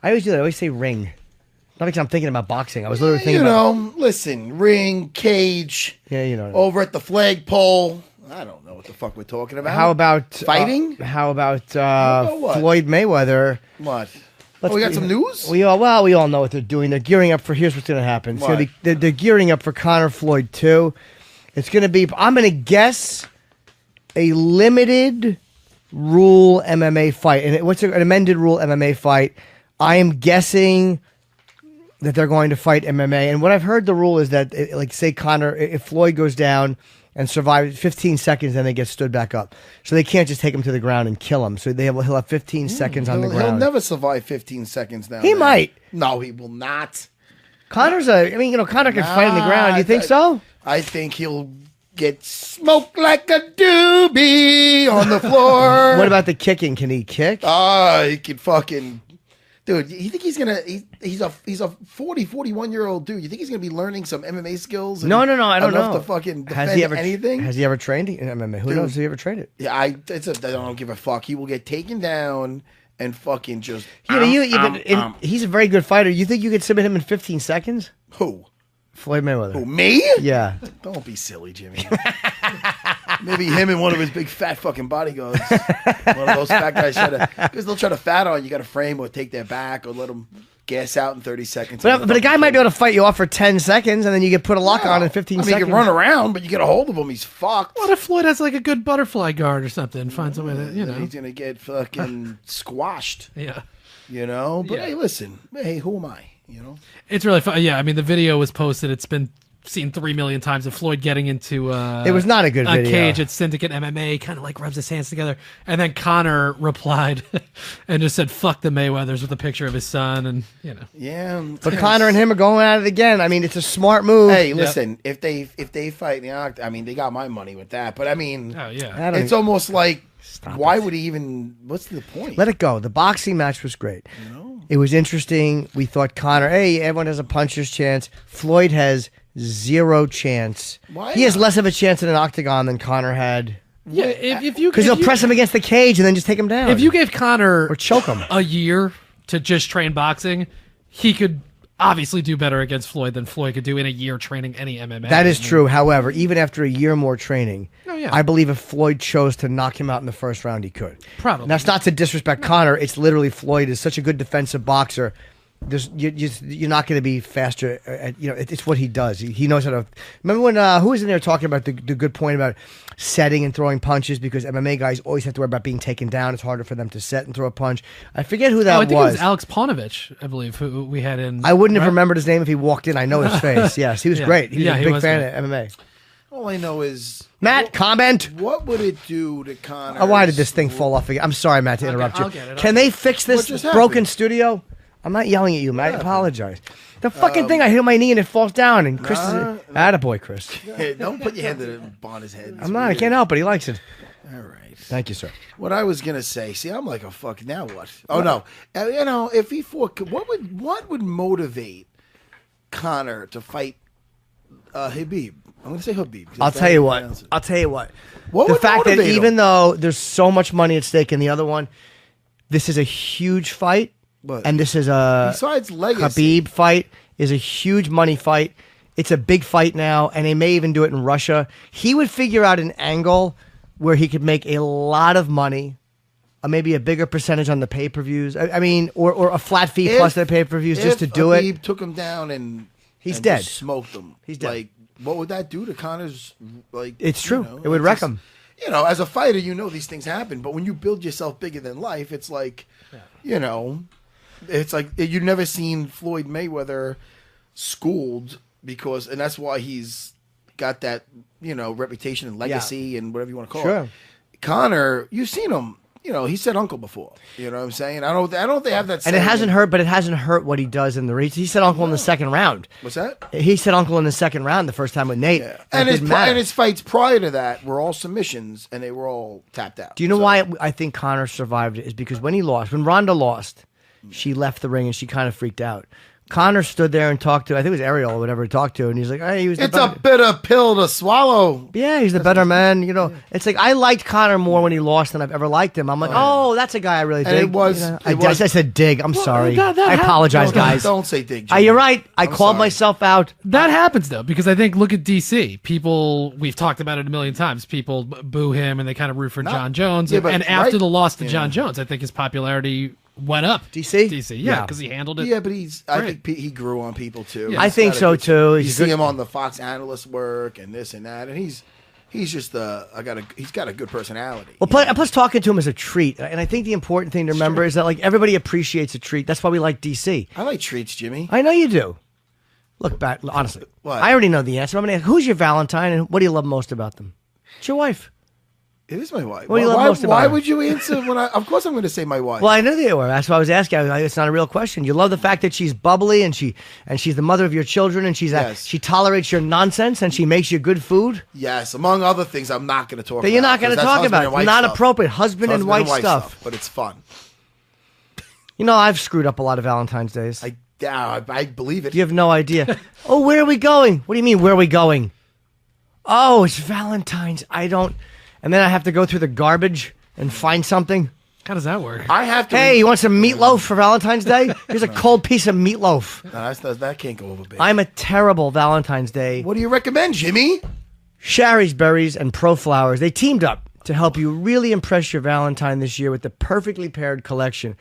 I always do that. I always say ring. Not because I'm thinking about boxing. I was literally thinking about... listen, ring, cage. Yeah, you know. Over at the flagpole. I don't know what the fuck we're talking about. How about... fighting? How about what? Floyd Mayweather? What? We got some news? We all know what they're doing. They're gearing up for... Here's what's going to happen. It's gonna be, they're gearing up for Conor Floyd 2. It's going to be... I'm going to guess a limited rule MMA fight. And what's an amended rule MMA fight? I am guessing... that they're going to fight MMA. And what I've heard the rule is that, like, say Conor, if Floyd goes down and survives 15 seconds, then they get stood back up. So they can't just take him to the ground and kill him. So he'll have 15 seconds on the ground. He'll never survive 15 seconds now. He might. No, he will not. Conor can fight on the ground. You think so? I think he'll get smoked like a doobie on the floor. What about the kicking? Can he kick? He can fucking... Dude, you think he's gonna? He's a 41-year-old dude. You think he's gonna be learning some MMA skills? No. I don't know. To fucking defend anything? Has he ever trained in MMA? Who knows? Has he ever trained it? Yeah, I don't give a fuck. He will get taken down and fucking just. He's a very good fighter. You think you could submit him in 15 seconds? Who? Floyd Mayweather. Who, me? Yeah. Don't be silly, Jimmy. Maybe him and one of his big fat fucking bodyguards. One of those fat guys because they'll try to fat on you. Got to frame or take their back or let them gas out in 30 seconds. But a guy might be able to fight you off for 10 seconds and then you get put a lock on in 15 seconds. He can run around, but you get a hold of him, he's fucked. What if Floyd has like a good butterfly guard or something? Finds a way to, he's going to get fucking squashed. Yeah. But hey, listen. Hey, who am I? It's really fun. Yeah, I mean, the video was posted. It's been seen 3 million times of Floyd getting into it was not a good video. Cage at Syndicate MMA, kind of like rubs his hands together, and then Conor replied and just said "fuck the Mayweathers" with a picture of his son, and yeah. But Conor and him are going at it again. I mean, it's a smart move. Hey, listen, if they fight in the octagon, I mean, they got my money with that. But I mean, it's almost like why would he even? What's the point? Let it go. The boxing match was great. It was interesting. We thought Conor, hey, everyone has a puncher's chance. Floyd has 0 chance. Why? He has less of a chance in an octagon than Conor had. Yeah, if you because he'll press him against the cage and then just take him down. If you gave Conor or choke him a year to just train boxing, he could obviously do better against Floyd than Floyd could do in a year training any MMA. That is true. However, even after a year more training, I believe if Floyd chose to knock him out in the first round, he could. Probably. That's not to disrespect Conor. It's literally Floyd is such a good defensive boxer. You're not going to be faster. It's what he does. He knows how to. Remember when who was in there talking about the good point about setting and throwing punches because MMA guys always have to worry about being taken down. It's harder for them to set and throw a punch. I forget who that was. I think it was Alex Paunovic, I believe, who we had in. I wouldn't have remembered his name if he walked in. I know his face. Yes, he was great. He was a big fan of MMA. All I know is Matt. Comment. What would it do to Conor? Why did this thing fall off again? I'm sorry, Matt, to interrupt you. I'll get it. Can they fix this broken studio? I'm not yelling at you, Matt. I apologize. The fucking thing, I hit my knee and it falls down. And Chris is attaboy, Chris. Hey, don't put your hand on his head. I'm not. I can't help it. He likes it. All right. Thank you, sir. What I was gonna say. See, I'm like a fuck. Now what? Oh no. If he fought, what would motivate Conor to fight Habib? I'm gonna say Habib. I'll tell you what. What the fact that even him? Though there's so much money at stake in the other one, this is a huge fight. And this is besides legacy. Habib fight is a huge money fight. It's a big fight now, and they may even do it in Russia. He would figure out an angle where he could make a lot of money, maybe a bigger percentage on the pay-per-views. I mean, or a flat fee plus the pay-per-views just to do Habib it. Took him down and he's dead. Just smoked him. He's dead. Like, what would that do to Conor's? Like, it's true. It would wreck him. As a fighter, these things happen. But when you build yourself bigger than life, it's like, it's like you've never seen Floyd Mayweather schooled and that's why he's got that reputation and legacy and whatever you want to call it. Conor, you've seen him. He said uncle before. You know what I'm saying? I don't think they have that. And it hasn't hurt, but it hasn't hurt what he does in the race. He said uncle in the second round. What's that? He said uncle in the second round the first time with Nate. Yeah. And his fights prior to that were all submissions, and they were all tapped out. Do you know why I think Conor survived it? Is because when Ronda lost, she left the ring and she kind of freaked out. Connor stood there and talked to, I think it was Ariel or whatever he talked to, and he's like, hey, he was it's a bitter pill to swallow. Yeah, he's the better man. You know, it's like I liked Connor more when he lost than I've ever liked him. I'm like, oh, that's a guy I really dig. And it was, you know, I said dig. I'm sorry. I apologize, guys. Don't say dig. Jimmy. You're right. I called myself out. That happens though, because I think look at DC. People, we've talked about it a million times. People boo him and they kind of root for John Jones. Yeah, and after the loss to John Jones, I think his popularity went up. DC, yeah, because he handled it. Yeah, but I think he grew on people too. Yeah. I think so too. You see him on the Fox analyst work and this and that, and he's just he's got a good personality. Well, plus talking to him is a treat, and I think the important thing to remember is that like everybody appreciates a treat. That's why we like DC. I like treats, Jimmy. I know you do. Look back, honestly. What? I already know the answer. I'm going to ask, who's your Valentine, and what do you love most about them? It's your wife. It is my wife. What do you love most about her? Why would you answer when Of course I'm going to say my wife. Well, I knew you were. That's why I was asking. It's not a real question. You love the fact that she's bubbly and she's the mother of your children and she tolerates your nonsense and she makes you good food. Yes, among other things I'm not going to talk about. That you're not going to talk about. It's not appropriate. Husband and wife stuff. But it's fun. You know, I've screwed up a lot of Valentine's days. I believe it. You have no idea. Oh, where are we going? What do you mean, where are we going? Oh, it's Valentine's. And then I have to go through the garbage and find something. How does that work? I have to. Hey, you want some meatloaf for Valentine's Day? Here's a cold piece of meatloaf. No, that can't go over big. I'm a terrible Valentine's Day. What do you recommend, Jimmy? Sherry's Berries and Pro Flowers. They teamed up to help you really impress your Valentine this year with the perfectly paired collection.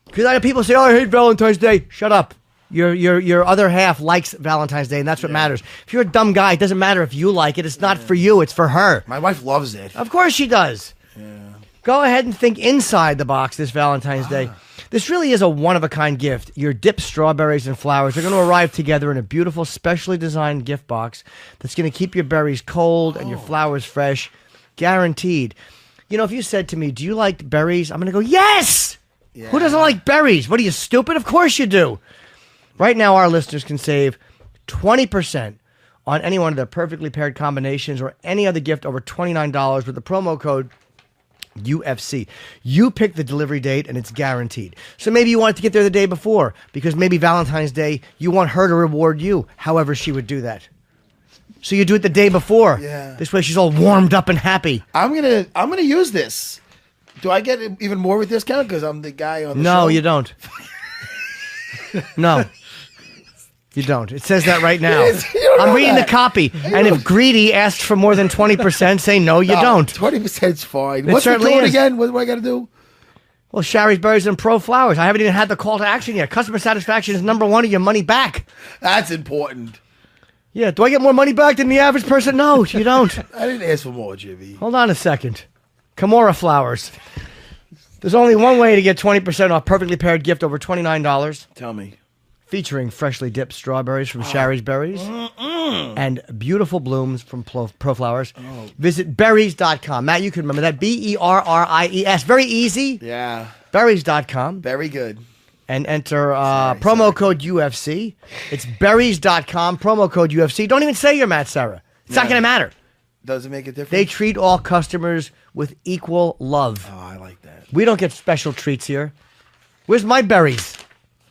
Because I have people say, oh, I hate Valentine's Day. Shut up. Your other half likes Valentine's Day, and that's what matters. If you're a dumb guy, it doesn't matter if you like it. It's not for you. It's for her. My wife loves it. Of course she does. Yeah. Go ahead and think inside the box this Valentine's Day. This really is a one-of-a-kind gift. Your dipped strawberries and flowers are going to arrive together in a beautiful, specially designed gift box that's going to keep your berries cold and your flowers fresh, guaranteed. You know, if you said to me, do you like berries? I'm going to go, yes! Yeah. Who doesn't like berries? What are you, stupid? Of course you do. Right now, our listeners can save 20% on any one of their perfectly paired combinations or any other gift over $29 with the promo code UFC. You pick the delivery date and it's guaranteed. So maybe you want to get there the day before because maybe Valentine's Day, you want her to reward you, however she would do that. So you do it the day before. Yeah. This way she's all warmed up and happy. I'm gonna use this. Do I get even more with discount because I'm the guy on the show? No, you don't. No. You don't. It says that right now. I'm reading the copy. And if Greedy asks for more than 20%, say no, you don't. 20% is fine. What's the code again? What do I got to do? Well, Sherry's Berries and Pro Flowers. I haven't even had the call to action yet. Customer satisfaction is number one of your money back. That's important. Yeah. Do I get more money back than the average person? No, you don't. I didn't ask for more, Jimmy. Hold on a second. Kimura Flowers. There's only one way to get 20% off perfectly paired gift over $29. Tell me. Featuring freshly dipped strawberries from Sherry's Berries and beautiful blooms from Pro Flowers. Visit berries.com. Matt, you can remember that. Berries. Very easy. Yeah. Berries.com. Very good. And enter promo code UFC. It's berries.com, promo code UFC. Don't even say you're Matt Serra. It's not going to matter. Doesn't make a difference. They treat all customers with equal love. Oh, I like that. We don't get special treats here. Where's my berries?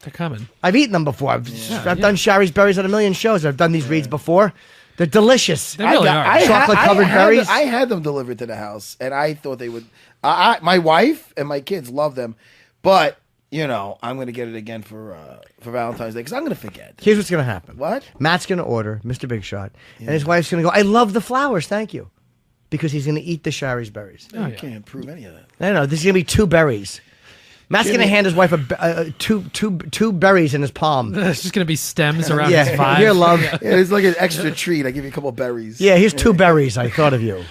They're coming. I've eaten them before. I've done Sherry's Berries on a million shows. I've done these reads before. They're delicious. They really are. Chocolate-covered berries. I had them delivered to the house, and I thought they would. My wife and my kids love them, but you know, I'm going to get it again for Valentine's Day because I'm going to forget. Here's what's going to happen. What? Matt's going to order Mr. Big Shot, and his wife's going to go, I love the flowers, thank you. Because he's going to eat the Sherry's Berries. You can't prove any of that. No, this is going to be 2 berries. Matt's going to hand his wife two berries in his palm. It's just going to be stems around his vibe. Here, love. Yeah, it's like an extra treat. I give you a couple of berries. Yeah, here's 2 berries. I thought of you.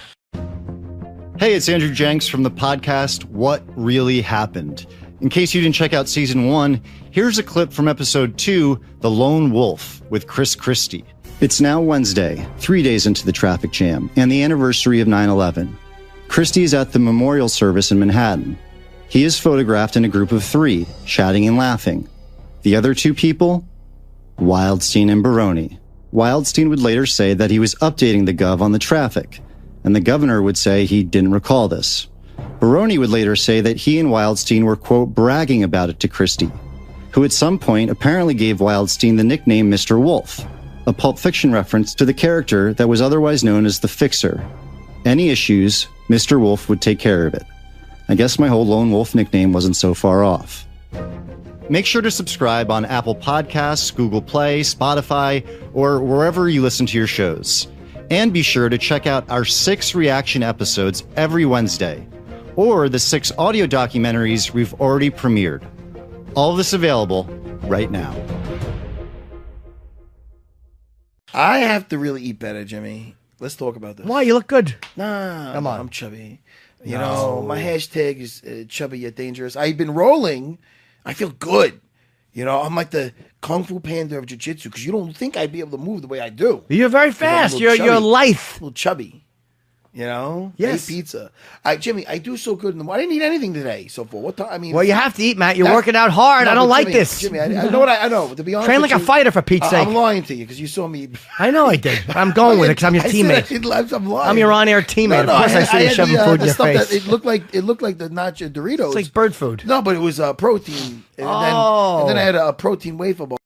Hey, it's Andrew Jenks from the podcast What Really Happened. In case you didn't check out season 1, here's a clip from episode 2, The Lone Wolf, with Chris Christie. It's now Wednesday, 3 days into the traffic jam, and the anniversary of 9/11. Christie is at the memorial service in Manhattan. He is photographed in a group of 3, chatting and laughing. The other 2 people? Wildstein and Baroni. Wildstein would later say that he was updating the gov on the traffic, and the governor would say he didn't recall this. Baroni would later say that he and Wildstein were, quote, bragging about it to Christie. who at some point apparently gave Wildstein the nickname Mr. Wolf, a Pulp Fiction reference to the character that was otherwise known as the Fixer. Any issues, Mr. Wolf would take care of it. I guess my whole Lone Wolf nickname wasn't so far off. Make sure to subscribe on Apple Podcasts, Google Play, Spotify, or wherever you listen to your shows. And be sure to check out our 6 reaction episodes every Wednesday, or the 6 audio documentaries we've already premiered. All of this available right now. I have to really eat better, Jimmy. Let's talk about this. Why? You look good. Nah, come on. I'm chubby. You know, my hashtag is chubby yet dangerous. I've been rolling. I feel good. You know, I'm like the Kung Fu Panda of Jiu-Jitsu because you don't think I'd be able to move the way I do. You're very fast. You're lithe. A little chubby. You know? Yes. I ate pizza. Jimmy, I do so good in the morning. I didn't eat anything today so far. What time? I mean, well, you have to eat, Matt. You're working out hard. I don't like Jimmy, this. Jimmy, I know what I know. To be honest, train like a fighter for Pete's sake. I'm lying to you because you saw me. I know I did. But I'm going with it because I'm your teammate. I'm lying. I'm your on-air teammate. Of course, I see you shoving food in your face. It looked like the nacho Doritos. It's like bird food. No, but it was protein. And then I had a protein wafer bowl.